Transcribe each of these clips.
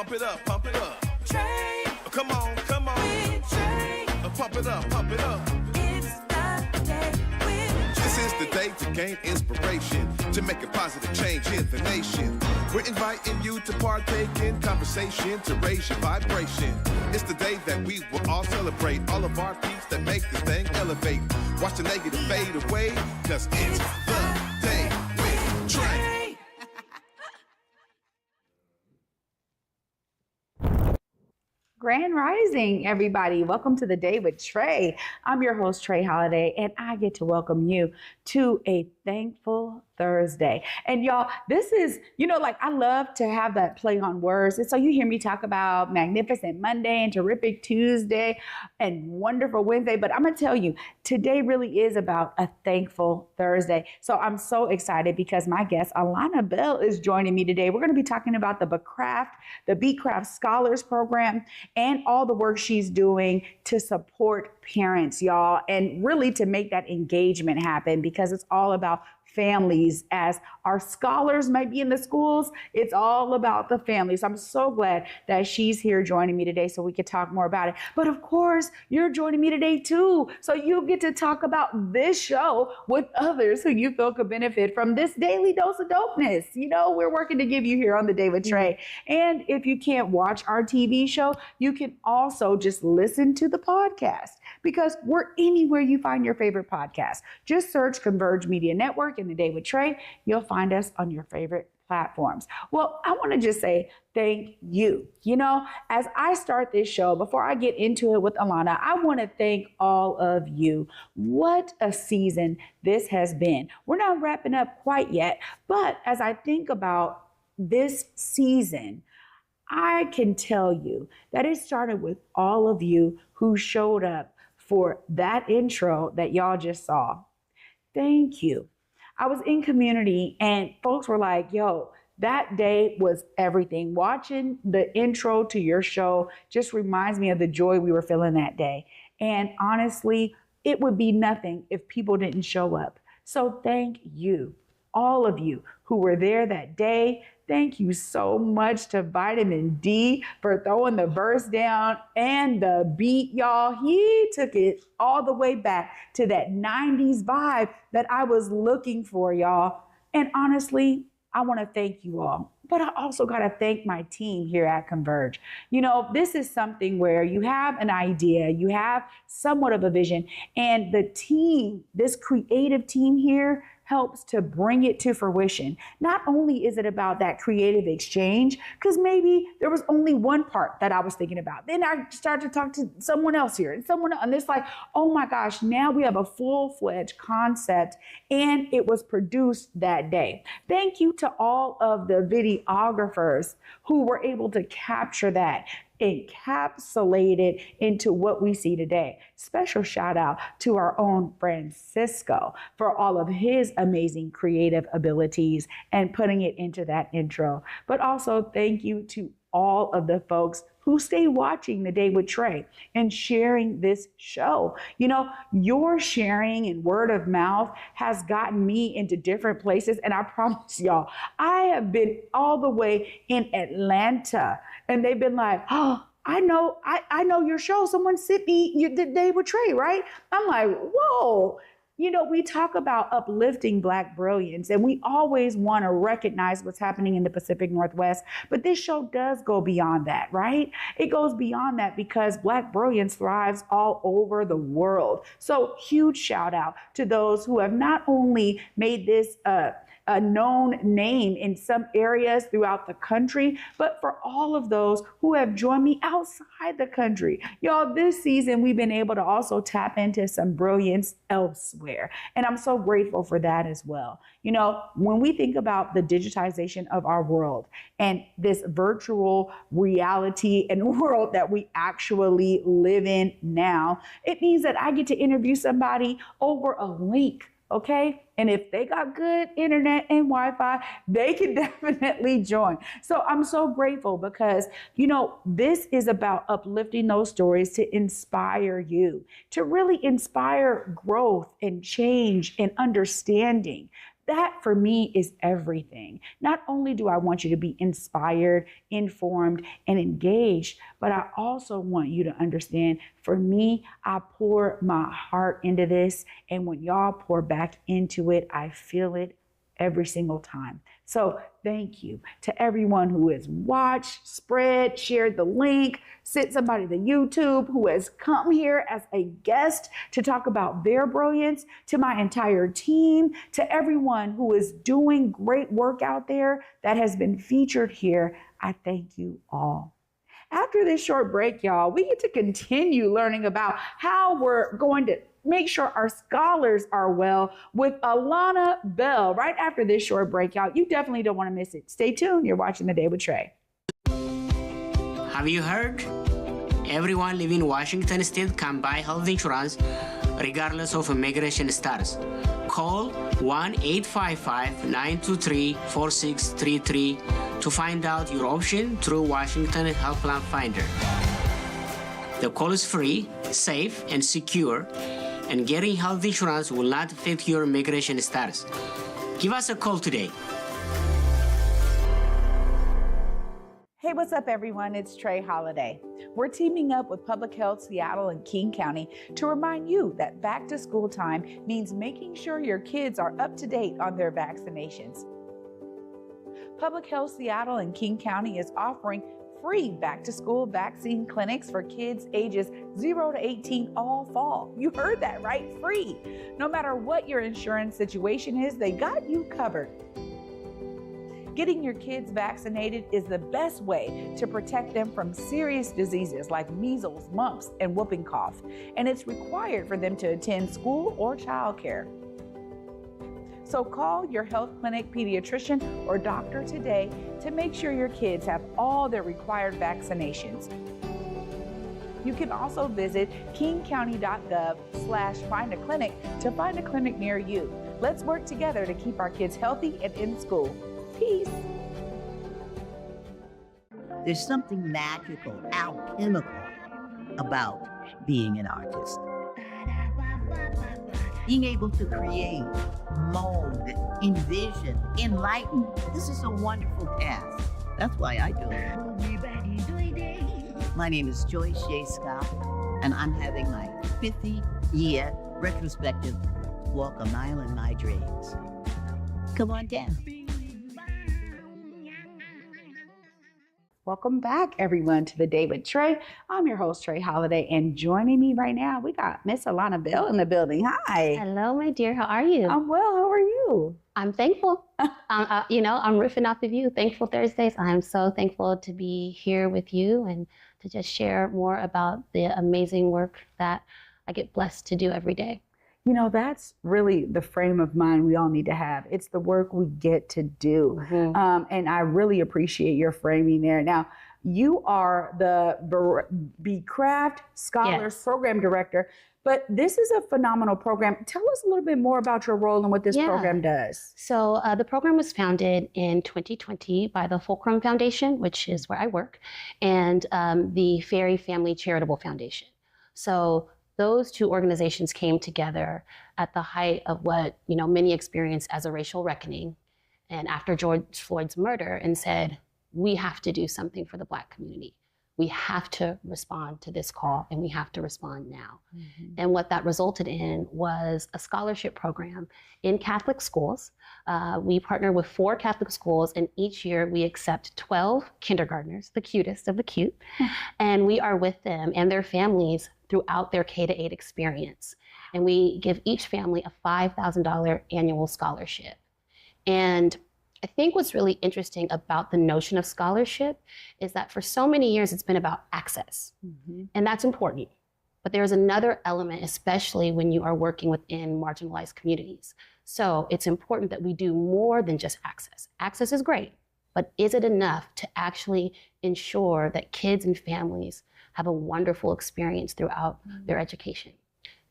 Pump it up, pump it up. Trae. Come on, come on. With Trae. Pump it up, pump it up. It's the day with Trae. This is the day to gain inspiration, to make a positive change in the nation. We're inviting you to partake in conversation, to raise your vibration. It's the day that we will all celebrate all of our peaks that make this thing elevate. Watch the negative fade away, cause it's the day with Trae. Grand Rising, everybody. Welcome to the Day with Trae. I'm your host, Trae Holiday, and I get to welcome you to a thankful Thursday. And y'all, this is, like I love to have that play on words. And so you hear me talk about Magnificent Monday and Terrific Tuesday and Wonderful Wednesday. But I'm going to tell you, today really is about a thankful Thursday. So I'm so excited because my guest, Alana Bell, is joining me today. We're going to be talking about the Becraft Scholars Program and all the work she's doing to support parents, y'all, and really to make that engagement happen, because it's all about families. As our scholars might be in the schools, it's all about the families. So I'm so glad that she's here joining me today so we could talk more about it. But of course, you're joining me today too, so you get to talk about this show with others who you feel could benefit from this daily dose of dopeness. We're working to give you here on the Day with Trae. And if you can't watch our TV show, you can also just listen to the podcast, because we're anywhere you find your favorite podcast. Just search Converge Media Network and the Day with Trae. You'll find us on your favorite platforms. Well, I want to just say thank you. As I start this show, before I get into it with Alana, I want to thank all of you. What a season this has been. We're not wrapping up quite yet, but as I think about this season, I can tell you that it started with all of you who showed up for that intro that y'all just saw. Thank you. I was in community and folks were like, yo, that day was everything. Watching the intro to your show just reminds me of the joy we were feeling that day. And honestly, it would be nothing if people didn't show up. So thank you, all of you who were there that day. Thank you so much to Vitamin D for throwing the verse down and the beat, y'all. He took it all the way back to that 90s vibe that I was looking for, y'all. And honestly, I want to thank you all. But I also got to thank my team here at Converge. This is something where you have an idea, you have somewhat of a vision, and the team, this creative team here, helps to bring it to fruition. Not only is it about that creative exchange, because maybe there was only one part that I was thinking about. Then I started to talk to someone else here and someone else, and it's like, oh my gosh, now we have a full-fledged concept, and it was produced that day. Thank you to all of the videographers who were able to capture that, encapsulate it into what we see today. Special shout out to our own Francisco for all of his amazing creative abilities and putting it into that intro. But also thank you to all of the folks who stay watching the Day with Trae and sharing this show. Your sharing and word of mouth has gotten me into different places. And I promise y'all, I have been all the way in Atlanta and they've been like, oh, I know your show. Someone sent me the Day with Trae, right? I'm like, whoa. We talk about uplifting Black brilliance, and we always want to recognize what's happening in the Pacific Northwest. But this show does go beyond that, right? It goes beyond that because Black brilliance thrives all over the world. So huge shout out to those who have not only made this a known name in some areas throughout the country, but for all of those who have joined me outside the country. Y'all, this season, we've been able to also tap into some brilliance elsewhere. And I'm so grateful for that as well. When we think about the digitization of our world and this virtual reality and world that we actually live in now, it means that I get to interview somebody over a link. Okay. And if they got good internet and Wi-Fi, they can definitely join. So I'm so grateful because, this is about uplifting those stories to inspire you, to really inspire growth and change and understanding. That for me is everything. Not only do I want you to be inspired, informed, and engaged, but I also want you to understand, for me, I pour my heart into this, and when y'all pour back into it, I feel it every single time. So thank you to everyone who has watched, spread, shared the link, sent somebody to YouTube, who has come here as a guest to talk about their brilliance, to my entire team, to everyone who is doing great work out there that has been featured here. I thank you all. After this short break, y'all, we get to continue learning about how we're going to make sure our scholars are well with Alana Bell right after this short break, y'all. You definitely don't want to miss it. Stay tuned. You're watching The Day with Trae. Have you heard? Everyone living in Washington State can buy health insurance regardless of immigration status. Call 1-855-923-4633 to find out your option through Washington Health Plan Finder. The call is free, safe, and secure, and getting health insurance will not affect your immigration status. Give us a call today. Hey, what's up, everyone? It's Trae Holiday. We're teaming up with Public Health Seattle and King County to remind you that back to school time means making sure your kids are up to date on their vaccinations. Public Health Seattle and King County is offering free back-to-school vaccine clinics for kids ages 0 to 18 all fall. You heard that right, free. No matter what your insurance situation is, they got you covered. Getting your kids vaccinated is the best way to protect them from serious diseases like measles, mumps, and whooping cough, and it's required for them to attend school or childcare. So call your health clinic pediatrician or doctor today to make sure your kids have all their required vaccinations. You can also visit kingcounty.gov/find-a-clinic to find a clinic near you. Let's work together to keep our kids healthy and in school. Peace. There's something magical, alchemical about being an artist. Being able to create, mold, envision, enlighten. This is a wonderful task. That's why I do it. My name is Joyce J. Scott, and I'm having my 50-year retrospective Walk a Mile in My Dreams. Come on down. Welcome back, everyone, to The Day with Trae. I'm your host, Trae Holiday, and joining me right now, we got Miss Alana Bell in the building. Hi. Hello, my dear. How are you? I'm well. How are you? I'm thankful. I'm riffing off of you. Thankful Thursdays. I'm so thankful to be here with you and to just share more about the amazing work that I get blessed to do every day. You know, that's really the frame of mind we all need to have. It's the work we get to do. Mm-hmm. And I really appreciate your framing there. Now, you are the Becraft Scholars Program Director, but this is a phenomenal program. Tell us a little bit more about your role and what this program does. So the program was founded in 2020 by the Fulcrum Foundation, which is where I work, and the Ferry Family Charitable Foundation. So those two organizations came together at the height of what, many experience as a racial reckoning, and after George Floyd's murder, and said, we have to do something for the Black community. We have to respond to this call, and we have to respond now. Mm-hmm. And what that resulted in was a scholarship program in Catholic schools. We partner with 4 Catholic schools, and each year we accept 12 kindergartners, the cutest of the cute, and we are with them and their families throughout their K-8 experience. And we give each family a $5,000 annual scholarship. And I think what's really interesting about the notion of scholarship is that for so many years, it's been about access. Mm-hmm. And that's important. But there's another element, especially when you are working within marginalized communities. So it's important that we do more than just access. Access is great, but is it enough to actually ensure that kids and families have a wonderful experience throughout their education?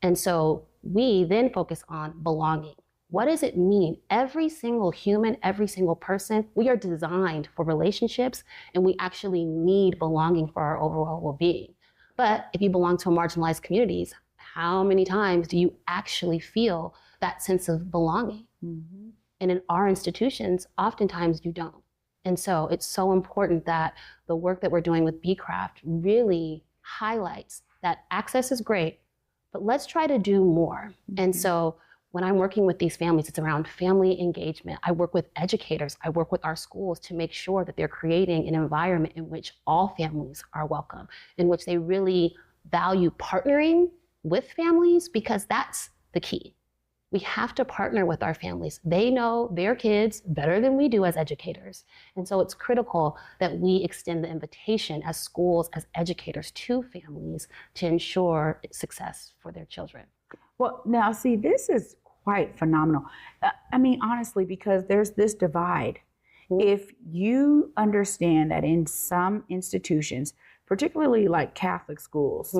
And so we then focus on belonging. What does it mean? Every single human, every single person, we are designed for relationships, and we actually need belonging for our overall well-being. But if you belong to marginalized communities, how many times do you actually feel that sense of belonging? Mm-hmm. And in our institutions, oftentimes you don't. And so it's so important that the work that we're doing with Becraft really highlights that access is great, but let's try to do more. And so when I'm working with these families, it's around family engagement. I work with educators. I work with our schools to make sure that they're creating an environment in which all families are welcome, in which they really value partnering with families, because that's the key. We have to partner with our families. They know their kids better than we do as educators. And so it's critical that we extend the invitation as schools, as educators to families to ensure success for their children. Well, now see, this is quite phenomenal. I mean, honestly, because there's this divide. If you understand that in some institutions, particularly like Catholic schools,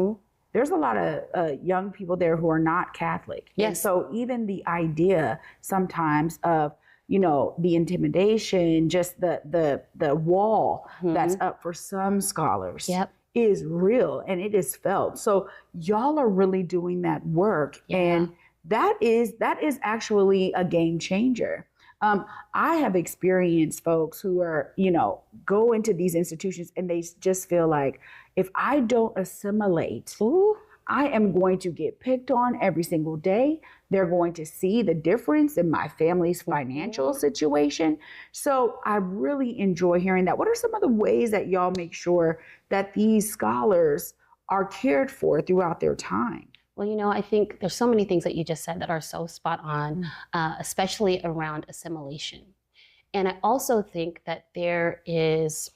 there's a lot of young people there who are not Catholic. Yes. And so even the idea sometimes of, you know, the intimidation, just the wall that's up for some scholars is real and it is felt. So y'all are really doing that work. And that is actually a game changer. I have experienced folks who are, you know, go into these institutions and they just feel like, if I don't assimilate, I am going to get picked on every single day. They're going to see the difference in my family's financial situation. So I really enjoy hearing that. What are some of the ways that y'all make sure that these scholars are cared for throughout their time? Well, you know, I think there's so many things that you just said that are so spot on, especially around assimilation. And I also think that there is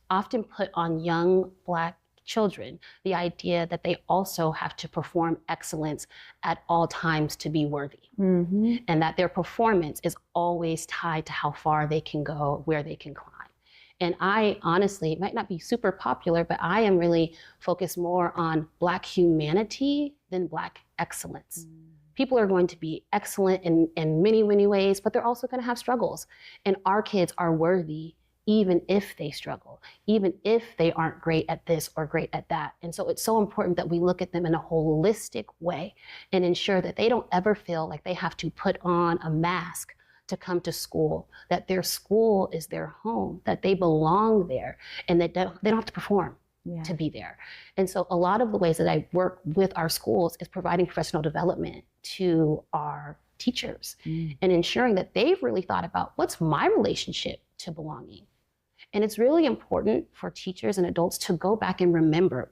often put on young Black children the idea that they also have to perform excellence at all times to be worthy, and that their performance is always tied to how far they can go, where they can climb. And I honestly, it might not be super popular, but I am really focused more on Black humanity than Black excellence. People are going to be excellent in many, many ways, but they're also going to have struggles. And our kids are worthy even if they struggle, even if they aren't great at this or great at that. And so it's so important that we look at them in a holistic way and ensure that they don't ever feel like they have to put on a mask to come to school, that their school is their home, that they belong there, and that they don't have to perform to be there. And so a lot of the ways that I work with our schools is providing professional development to our teachers and ensuring that they've really thought about, what's my relationship to belonging? And it's really important for teachers and adults to go back and remember,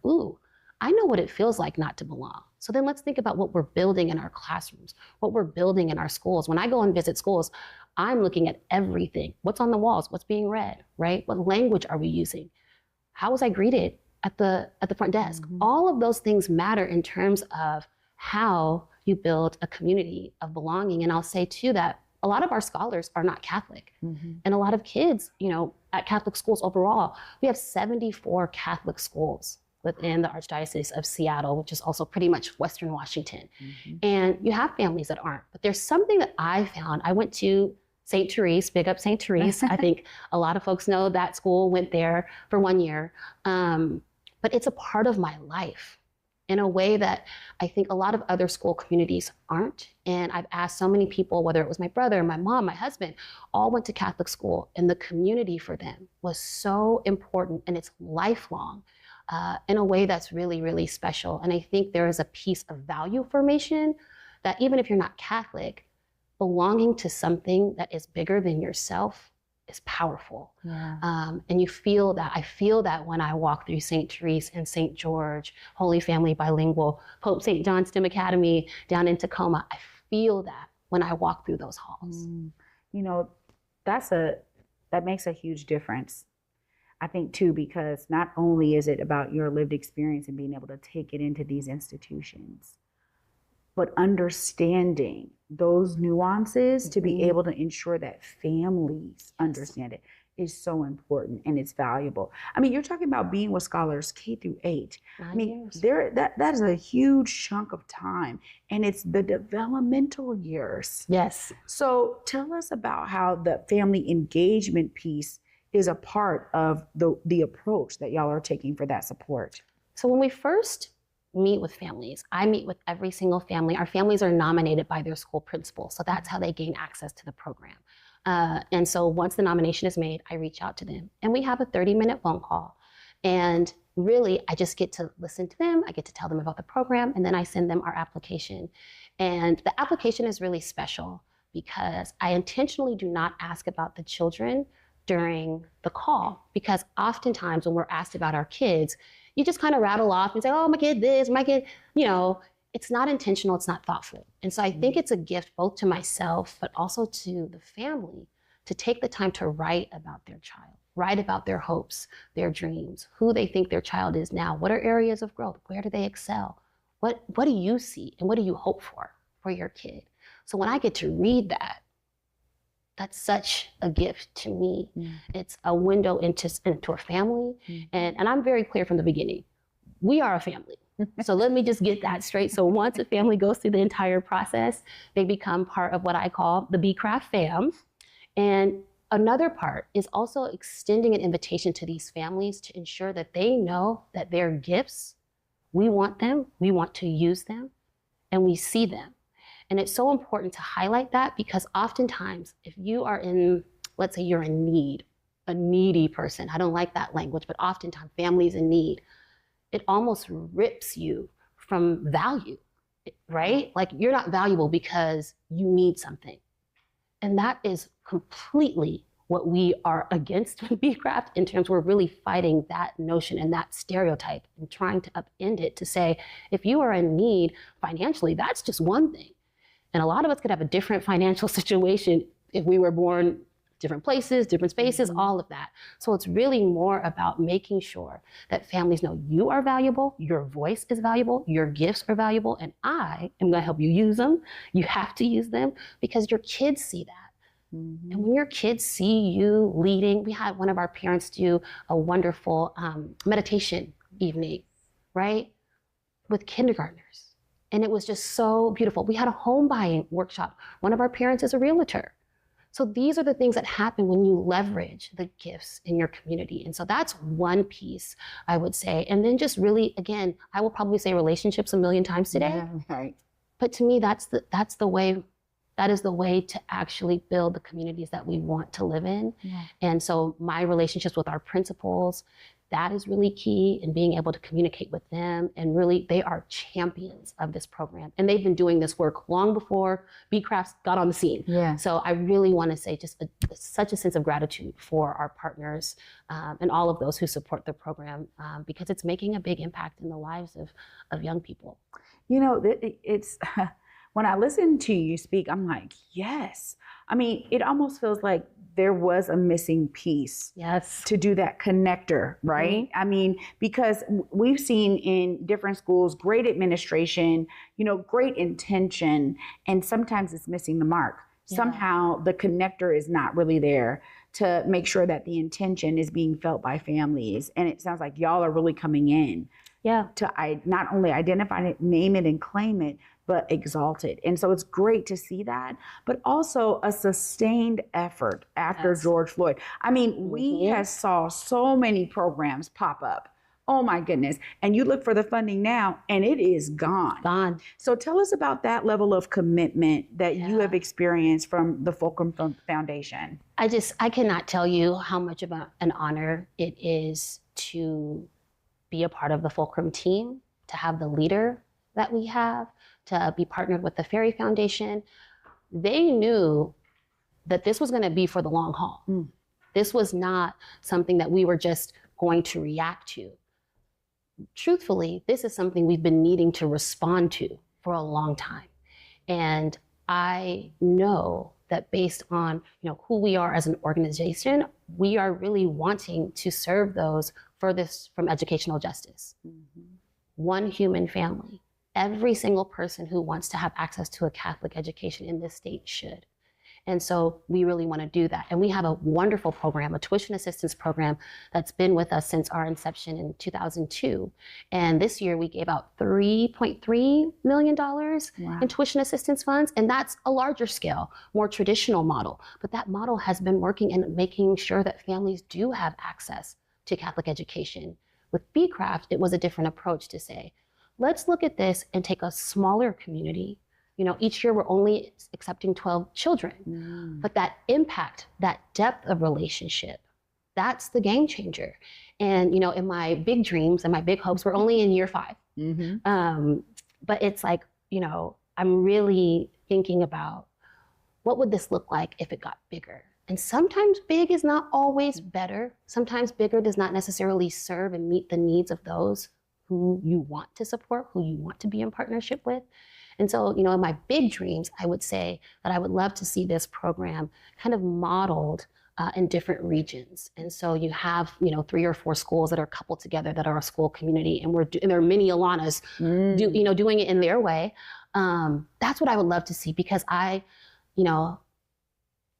I know what it feels like not to belong. So then let's think about what we're building in our classrooms, what we're building in our schools. When I go and visit schools, I'm looking at everything. What's on the walls? What's being read, right? What language are we using? How was I greeted at the front desk? All of those things matter in terms of how you build a community of belonging. And I'll say too that a lot of our scholars are not Catholic. And a lot of kids, you know, at Catholic schools overall, we have 74 Catholic schools within the Archdiocese of Seattle, which is also pretty much Western Washington. And you have families that aren't. But there's something that I found. I went to St. Therese, big up St. Therese. I think a lot of folks know that school, went there for 1 year. But it's a part of my life in a way that I think a lot of other school communities aren't. And I've asked so many people, whether it was my brother, my mom, my husband, all went to Catholic school, and the community for them was so important, and it's lifelong in a way that's really, really special. And I think there is a piece of value formation that even if you're not Catholic, belonging to something that is bigger than yourself is powerful. And you feel that. I feel that when I walk through St. Therese and St. George, Holy Family Bilingual, Pope St. John STEM Academy down in Tacoma. I feel that when I walk through those halls. You know, that makes a huge difference. I think too, because not only is it about your lived experience and being able to take it into these institutions, but understanding those nuances to be able to ensure that families understand it is so important, and it's valuable. I mean, you're talking about being with scholars K through 8. I mean, that is a huge chunk of time, and it's the developmental years. Yes. So tell us about how the family engagement piece is a part of the approach that y'all are taking for that support. So when we first meet with families. I meet with every single family. Our families are nominated by their school principal. So that's how they gain access to the program. And so once the nomination is made, I reach out to them and we have a 30-minute phone call. And really, I just get to listen to them. I get to tell them about the program, and then I send them our application. And the application is really special because I intentionally do not ask about the children during the call, because oftentimes when we're asked about our kids, you just kind of rattle off and say, oh, my kid this, my kid, it's not intentional, it's not thoughtful. And so I think it's a gift both to myself, but also to the family to take the time to write about their child, write about their hopes, their dreams, who they think their child is now, what are areas of growth, where do they excel, what do you see, and what do you hope for your kid? So when I get to read that, that's such a gift to me. It's a window into a family. And I'm very clear from the beginning, we are a family. So let me just get that straight. So once a family goes through the entire process, they become part of what I call the Becraft fam. And another part is also extending an invitation to these families to ensure that they know that their gifts, we want them, we want to use them, and we see them. And it's so important to highlight that because oftentimes if you are in, let's say you're in need, a needy person, I don't like that language, but oftentimes families in need, it almost rips you from value, right? Like you're not valuable because you need something. And that is completely what we are against in Becraft in terms we're really fighting that notion and that stereotype and trying to upend it to say, if you are in need financially, that's just one thing. And a lot of us could have a different financial situation if we were born different places, different spaces, all of that. So it's really more about making sure that families know you are valuable, your voice is valuable, your gifts are valuable, and I am gonna help you use them. You have to use them because your kids see that. And when your kids see you leading, we had one of our parents do a wonderful meditation evening, right? With kindergartners. And it was just so beautiful. We had a home buying workshop. One of our parents is a realtor. So these are the things that happen when you leverage the gifts in your community. And so that's one piece I would say. And then just really, again, I will probably say relationships a million times today. Yeah, right. But to me, that is the way to actually build the communities that we want to live in. Yeah. And so my relationships with our principals, that is really key in being able to communicate with them. And really, they are champions of this program. And they've been doing this work long before Becraft got on the scene. Yeah. So I really want to say just such a sense of gratitude for our partners and all of those who support the program because it's making a big impact in the lives of young people. It's when I listen to you speak, I'm like, yes. I mean, it almost feels like there was a missing piece to do that connector, right? I mean, because we've seen in different schools, great administration, great intention, and sometimes it's missing the mark. Yeah. Somehow the connector is not really there to make sure that the intention is being felt by families. And it sounds like y'all are really coming in to not only identify it, name it, and claim it, but exalt it. And so it's great to see that, but also a sustained effort after George Floyd. I mean, we have saw so many programs pop up. Oh my goodness. And you look for the funding now and it is gone. So tell us about that level of commitment that you have experienced from the Fulcrum Foundation. I cannot tell you how much of an honor it is to be a part of the Fulcrum team, to have the leader that we have, to be partnered with the Ferry Foundation. They knew that this was going to be for the long haul. This was not something that we were just going to react to. Truthfully, this is something we've been needing to respond to for a long time. And I know that based on who we are as an organization, we are really wanting to serve those furthest from educational justice. One human family. Every single person who wants to have access to a Catholic education in this state should. And so we really want to do that. And we have a wonderful program, a tuition assistance program that's been with us since our inception in 2002. And this year we gave out $3.3 million in tuition assistance funds. And that's a larger scale, more traditional model. But that model has been working in making sure that families do have access to Catholic education. With Becraft, it was a different approach to say, let's look at this and take a smaller community. Each year we're only accepting 12 children, but that impact, that depth of relationship, that's the game changer. And, in my big dreams and my big hopes, we're only in year 5. But it's like, I'm really thinking about what would this look like if it got bigger? And sometimes big is not always better. Sometimes bigger does not necessarily serve and meet the needs of those who you want to support, who you want to be in partnership with. And so, in my big dreams, I would say that I would love to see this program kind of modeled in different regions. And so you have, 3 or 4 schools that are coupled together that are a school community, and there are many Alanas, doing it in their way. That's what I would love to see, because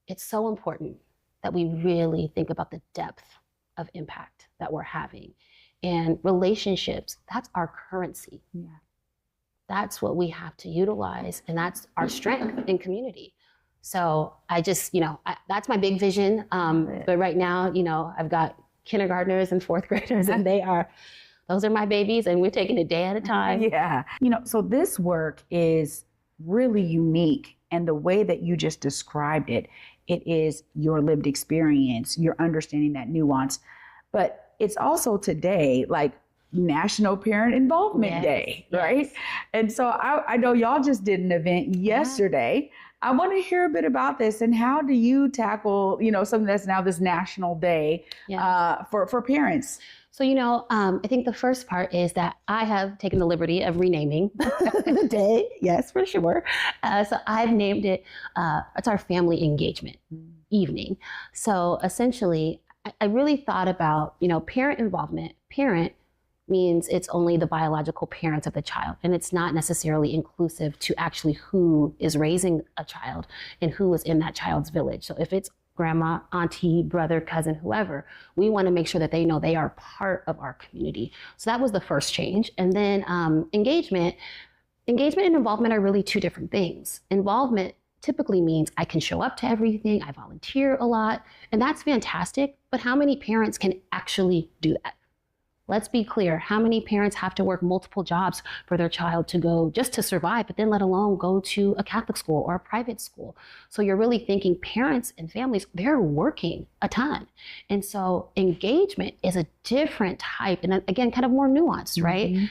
it's so important that we really think about the depth of impact that we're having. And relationships, that's our currency. Yeah. That's what we have to utilize, and that's our strength in community. So I just, that's my big vision. But right now, I've got kindergartners and 4th graders, and those are my babies, and we're taking it day at a time. Yeah. So this work is really unique, and the way that you just described it, it is your lived experience, you're understanding that nuance. But it's also today, like National Parent Involvement Day, right? Yes. And so I know y'all just did an event yesterday. I want to hear a bit about this, and how do you tackle, something that's now this national day for parents? So, I think the first part is that I have taken the liberty of renaming the day. Yes, for sure. So I've named it, it's our family engagement evening. So essentially, I really thought about, parent involvement. Parent means it's only the biological parents of the child, and it's not necessarily inclusive to actually who is raising a child and who is in that child's village. So if it's grandma, auntie, brother, cousin, whoever, we want to make sure that they know they are part of our community. So that was the first change. And then engagement and involvement are really 2 different things. Involvement typically means I can show up to everything, I volunteer a lot, and that's fantastic. But how many parents can actually do that? Let's be clear, how many parents have to work multiple jobs for their child to go just to survive, but then let alone go to a Catholic school or a private school? So you're really thinking parents and families, they're working a ton. And so engagement is a different type, and again, kind of more nuanced, right?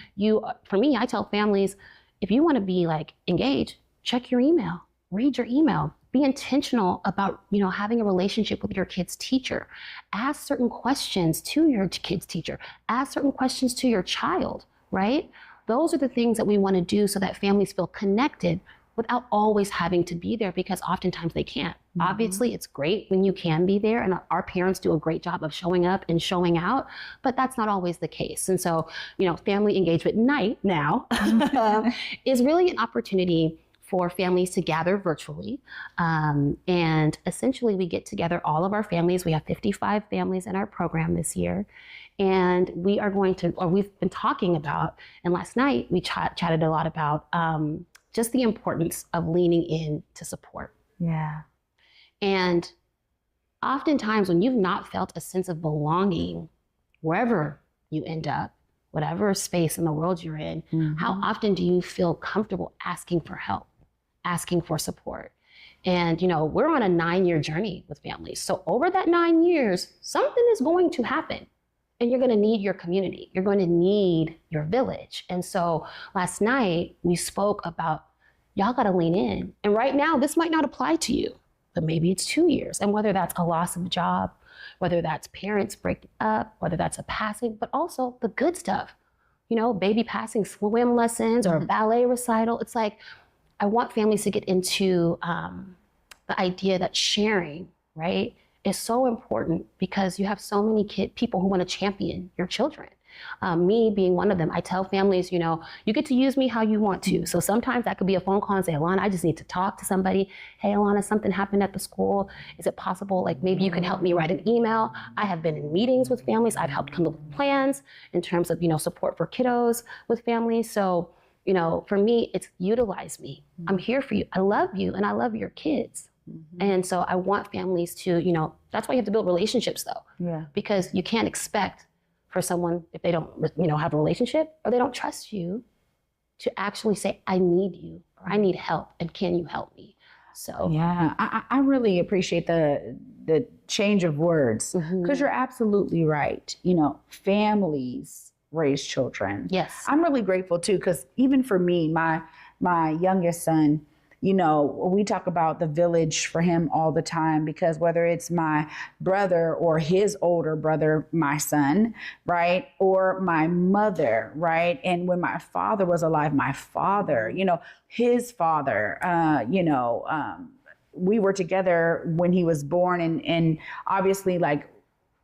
For me, I tell families, if you want to be like engaged, check your email, read your email. Be intentional about, having a relationship with your kid's teacher. Ask certain questions to your kid's teacher. Ask certain questions to your child, right? Those are the things that we want to do so that families feel connected without always having to be there, because oftentimes they can't. Obviously, it's great when you can be there, and our parents do a great job of showing up and showing out, but that's not always the case. And so, family engagement night now is really an opportunity for families to gather virtually. And essentially we get together all of our families. We have 55 families in our program this year. And we are going to, or we've been talking about, and last night we chatted a lot about just the importance of leaning in to support. Yeah. And oftentimes when you've not felt a sense of belonging, wherever you end up, whatever space in the world you're in, how often do you feel comfortable asking for help? Asking for support? And, we're on a 9-year journey with families. So over that 9 years, something is going to happen, and you're going to need your community. You're going to need your village. And so last night we spoke about, y'all got to lean in. And right now, this might not apply to you, but maybe it's 2 years. And whether that's a loss of a job, whether that's parents breaking up, whether that's a passing, but also the good stuff, baby passing swim lessons or a ballet recital. It's like, I want families to get into the idea that sharing, right, is so important, because you have so many people who want to champion your children. Me being one of them, I tell families, you get to use me how you want to. So sometimes that could be a phone call and say, Alana, I just need to talk to somebody. Hey, Alana, something happened at the school. Is it possible, like maybe you can help me write an email? I have been in meetings with families. I've helped come up with plans in terms of, support for kiddos with families. So for me, it's utilize me. I'm here for you. I love you, and I love your kids. And so I want families to, that's why you have to build relationships, though. Yeah. Because you can't expect for someone, if they don't, have a relationship or they don't trust you, to actually say, I need you, or I need help, and can you help me? So Yeah, I really appreciate the change of words, because you're absolutely right. You know, families raise children. yes, I'm really grateful too, because even for me, my youngest son, you know, we talk about the village for him all the time, because whether it's my brother or his older brother, my son, right, or my mother, right, and when my father was alive, my father, you know, his father, we were together when he was born, and obviously, like,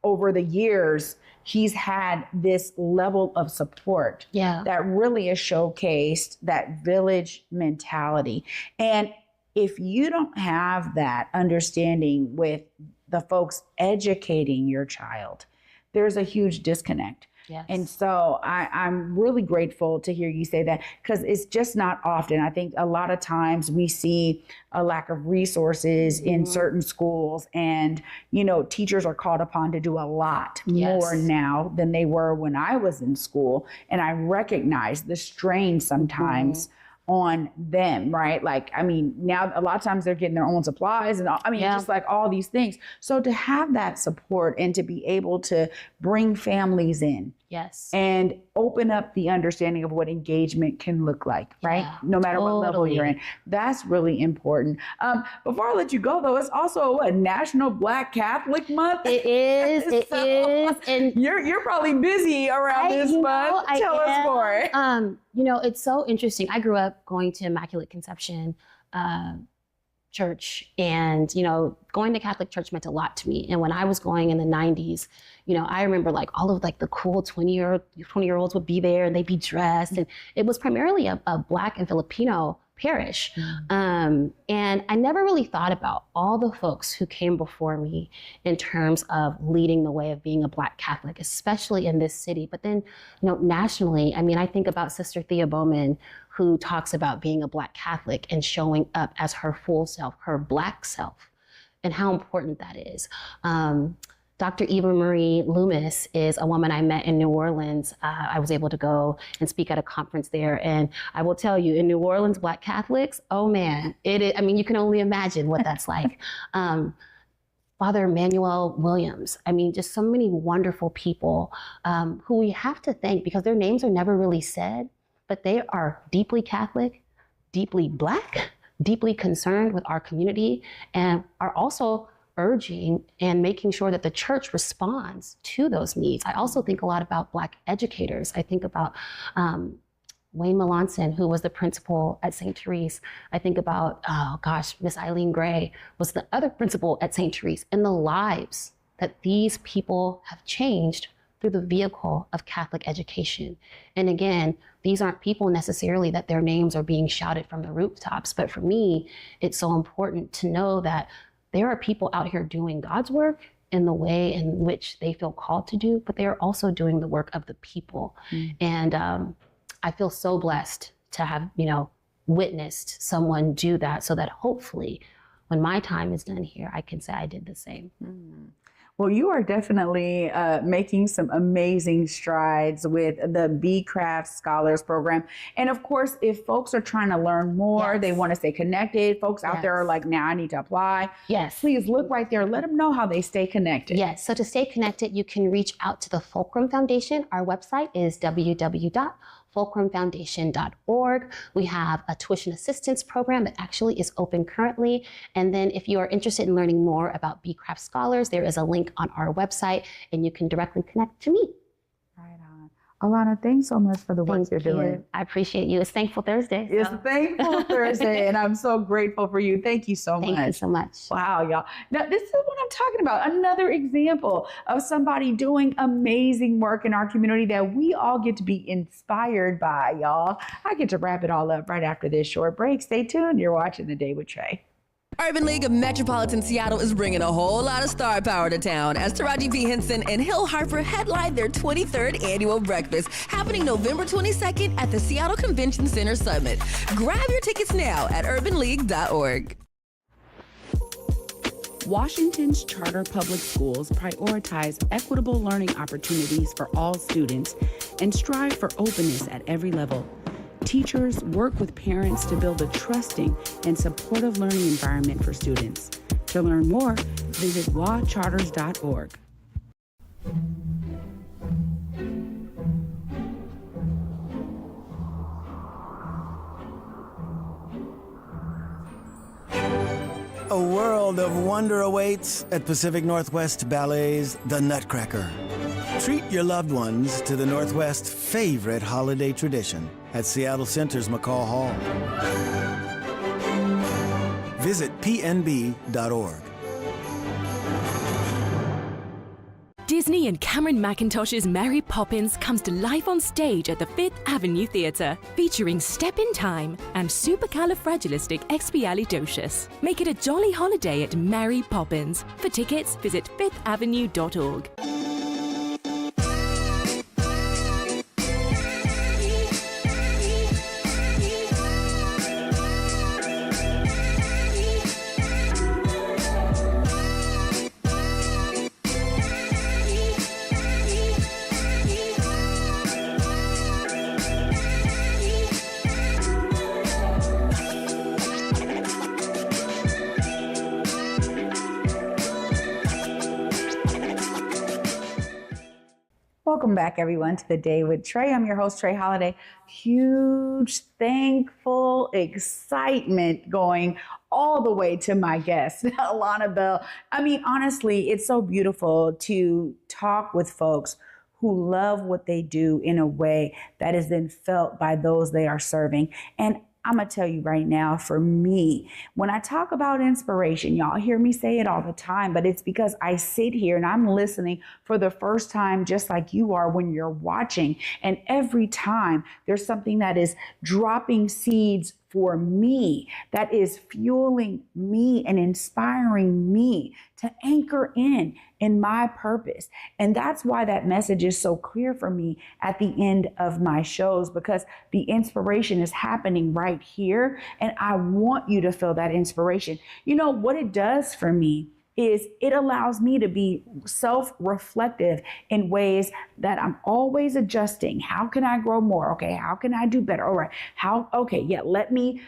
over the years, he's had this level of support that really is showcased that village mentality. And if you don't have that understanding with the folks educating your child, there's a huge disconnect. yes. And so I'm really grateful to hear you say that, because it's just not often. I think a lot of times we see a lack of resources in certain schools, and, you know, teachers are called upon to do a lot more now than they were when I was in school. And I recognize the strain sometimes on them, right? Like, I mean, now a lot of times they're getting their own supplies and just like all these things. So to have that support and to be able to bring families in Yes. and open up the understanding of what engagement can look like, right? Yeah, No matter what level you're in. That's really important. Before I let you go, though, it's also a National Black Catholic Month. It is. It is. And you're probably busy around this month. Tell us more. You know, it's so interesting. I grew up going to Immaculate Conception church, and, you know, going to Catholic church meant a lot to me. And when I was going in the 90s, you know, I remember like all of like the cool 20-year-olds would be there, and they'd be dressed, and it was primarily a Black and Filipino parish. And I never really thought about all the folks who came before me in terms of leading the way of being a Black Catholic, especially in this city. But then, you know, nationally, I mean, I think about Sister Thea Bowman, who talks about being a Black Catholic and showing up as her full self, her Black self, and how important that is. Dr. Eva Marie Loomis is a woman I met in New Orleans. I was able to go and speak at a conference there. And I will tell you, in New Orleans, Black Catholics, oh man, I mean, you can only imagine what that's like. Father Emmanuel Williams, I mean, just so many wonderful people who we have to thank, because their names are never really said, but they are deeply Catholic, deeply Black, deeply concerned with our community, and are also urging and making sure that the church responds to those needs. I also think a lot about Black educators. I think about Wayne Melanson, who was the principal at St. Therese. I think about, Miss Eileen Gray was the other principal at St. Therese, and the lives that these people have changed through the vehicle of Catholic education. And again, these aren't people necessarily that their names are being shouted from the rooftops, but for me, it's so important to know that there are people out here doing God's work in the way in which they feel called to do, but they are also doing the work of the people. And I feel so blessed to have, you know, witnessed someone do that, so that hopefully when my time is done here, I can say I did the same. Well, you are definitely making some amazing strides with the Becraft Scholars Program. And of course, if folks are trying to learn more, they want to stay connected, folks out there are like, now I need to apply. Yes. Please look right there. Let them know how they stay connected. Yes. So to stay connected, you can reach out to the Fulcrum Foundation. Our website is www.fulcrumfoundation.org. We have a tuition assistance program that actually is open currently. And then if you are interested in learning more about Becraft Scholars, there is a link on our website, and you can directly connect to me. Right on. Alana, thanks so much for the work you're doing. I appreciate you. It's Thankful Thursday. It's Thankful Thursday, and I'm so grateful for you. Thank you so much. Thank you so much. Wow, y'all. Now, this is what I'm talking about. Another example of somebody doing amazing work in our community that we all get to be inspired by, y'all. I get to wrap it all up right after this short break. Stay tuned. You're watching The Day with Trae. Urban League of Metropolitan Seattle is bringing a whole lot of star power to town as Taraji P. Henson and Hill Harper headline their 23rd annual breakfast, happening November 22nd at the Seattle Convention Center Summit. Grab your tickets now at urbanleague.org. Washington's charter public schools prioritize equitable learning opportunities for all students and strive for openness at every level. Teachers work with parents to build a trusting and supportive learning environment for students. To learn more, visit wacharters.org. A world of wonder awaits at Pacific Northwest Ballet's The Nutcracker. Treat your loved ones to the Northwest's favorite holiday tradition at Seattle Center's McCall Hall. Visit pnb.org. Disney and Cameron Mackintosh's Mary Poppins comes to life on stage at the Fifth Avenue Theatre, featuring Step in Time and Supercalifragilisticexpialidocious. Make it a jolly holiday at Mary Poppins. For tickets, visit fifthavenue.org. Welcome back, everyone, to the Day with Trae. I'm your host, Trae Holiday. Huge, thankful excitement going all the way to my guest, Alana Bell. I mean, honestly, it's so beautiful to talk with folks who love what they do in a way that is then felt by those they are serving. And I'm going to tell you right now, for me, when I talk about inspiration, y'all hear me say it all the time, but it's because I sit here and I'm listening for the first time, just like you are when you're watching. And every time there's something that is dropping seeds for me, that is fueling me and inspiring me to anchor in my purpose. And that's why that message is so clear for me at the end of my shows, because the inspiration is happening right here. And I want you to feel that inspiration. You know what it does for me is it allows me to be self-reflective in ways that I'm always adjusting. How can I grow more? Okay, how can I do better? All right, let me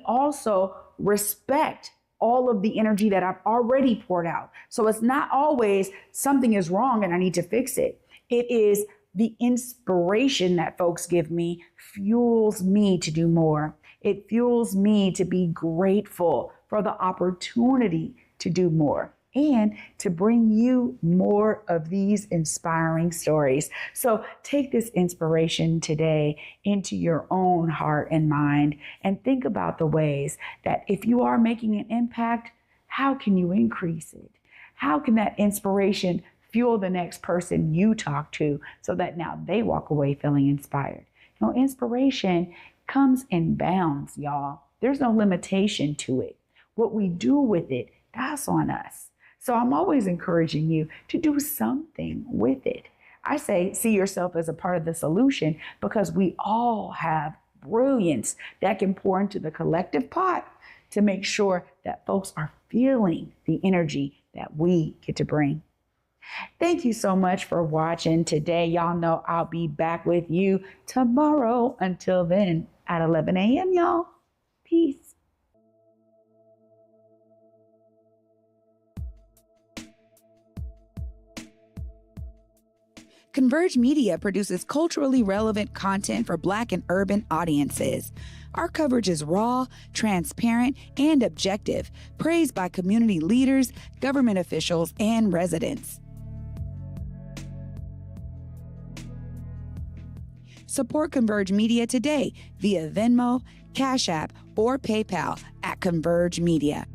also respect all of the energy that I've already poured out. So it's not always something is wrong and I need to fix it. It is the inspiration that folks give me fuels me to do more. It fuels me to be grateful for the opportunity to do more and to bring you more of these inspiring stories. So take this inspiration today into your own heart and mind and think about the ways that if you are making an impact, how can you increase it? How can that inspiration fuel the next person you talk to so that now they walk away feeling inspired? You know, inspiration comes in bounds, y'all. There's no limitation to it. What we do with it, that's on us. So I'm always encouraging you to do something with it. I say, see yourself as a part of the solution because we all have brilliance that can pour into the collective pot to make sure that folks are feeling the energy that we get to bring. Thank you so much for watching today. Y'all know I'll be back with you tomorrow. Until then, at 11 a.m., y'all. Peace. Converge Media produces culturally relevant content for Black and urban audiences. Our coverage is raw, transparent, and objective, praised by community leaders, government officials, and residents. Support Converge Media today via Venmo, Cash App, or PayPal at Converge Media.